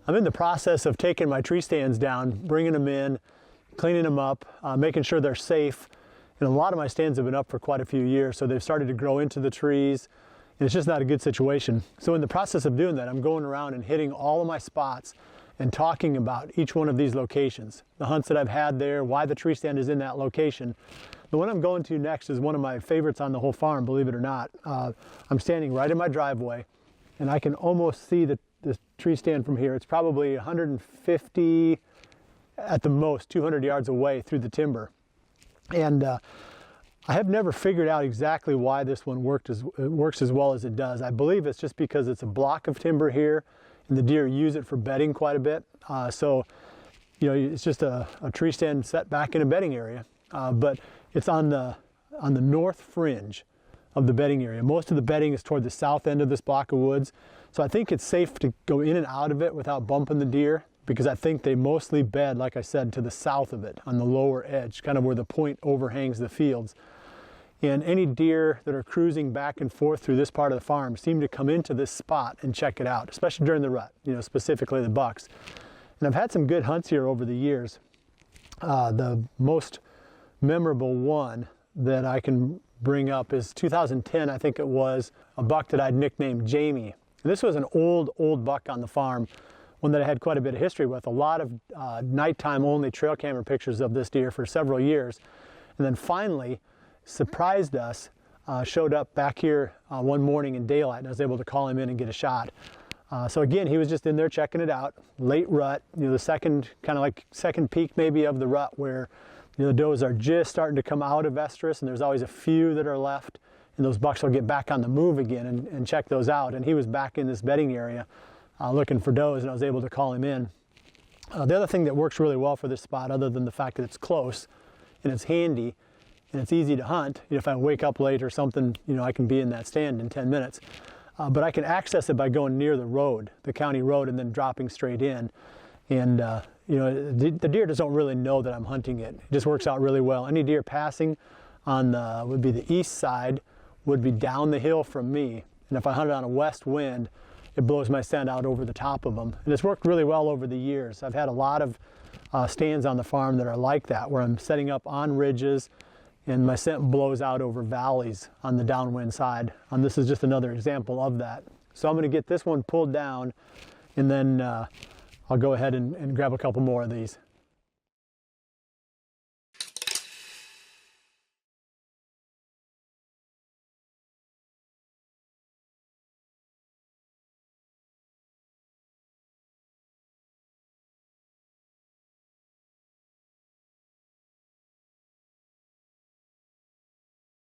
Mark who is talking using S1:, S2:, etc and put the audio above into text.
S1: I'm in the process of taking my tree stands down, bringing them in, cleaning them up, making sure they're safe. And a lot of my stands have been up for quite a few years, so they've started to grow into the trees, and it's just not a good situation. So in the process of doing that, I'm going around and hitting all of my spots and talking about each one of these locations, the hunts that I've had there, why the tree stand is in that location. The one I'm going to next is one of my favorites on the whole farm, believe it or not. I'm standing right in my driveway, and I can almost see the tree stand from here. It's probably 150, at the most 200 yards away through the timber. And I have never figured out exactly why this one works as well as it does. I believe it's just because it's a block of timber here, and the deer use it for bedding quite a bit. So, you know, it's just a tree stand set back in a bedding area, but it's on the north fringe of the bedding area. Most of the bedding is toward the south end of this block of woods, so I think it's safe to go in and out of it without bumping the deer, because I think they mostly bed, like I said, to the south of it, on the lower edge, kind of where the point overhangs the fields. And any deer that are cruising back and forth through this part of the farm seem to come into this spot and check it out, especially during the rut, you know, specifically the bucks. And I've had some good hunts here over the years. The most memorable one that I can bring up is 2010, I think it was, a buck that I'd nicknamed Jamie. And this was an old buck on the farm, one that I had quite a bit of history with, a lot of nighttime only trail camera pictures of this deer for several years. And then finally surprised us, showed up back here one morning in daylight, and I was able to call him in and get a shot. So again, he was just in there checking it out, late rut, you know, the second peak maybe of the rut, where, you know, the does are just starting to come out of estrus, and there's always a few that are left, and those bucks will get back on the move again and check those out. And he was back in this bedding area looking for does, and I was able to call him in. The other thing that works really well for this spot, other than the fact that it's close and it's handy and it's easy to hunt, you know, if I wake up late or something, you know, I can be in that stand in 10 minutes. But I can access it by going near the road, the county road, and then dropping straight in. And you know, the deer just don't really know that I'm hunting it. It just works out really well. Any deer passing on would be the east side, would be down the hill from me. And if I hunted on a west wind, it blows my scent out over the top of them. And it's worked really well over the years. I've had a lot of stands on the farm that are like that, where I'm setting up on ridges and my scent blows out over valleys on the downwind side. And this is just another example of that. So I'm going to get this one pulled down, and then I'll go ahead and grab a couple more of these.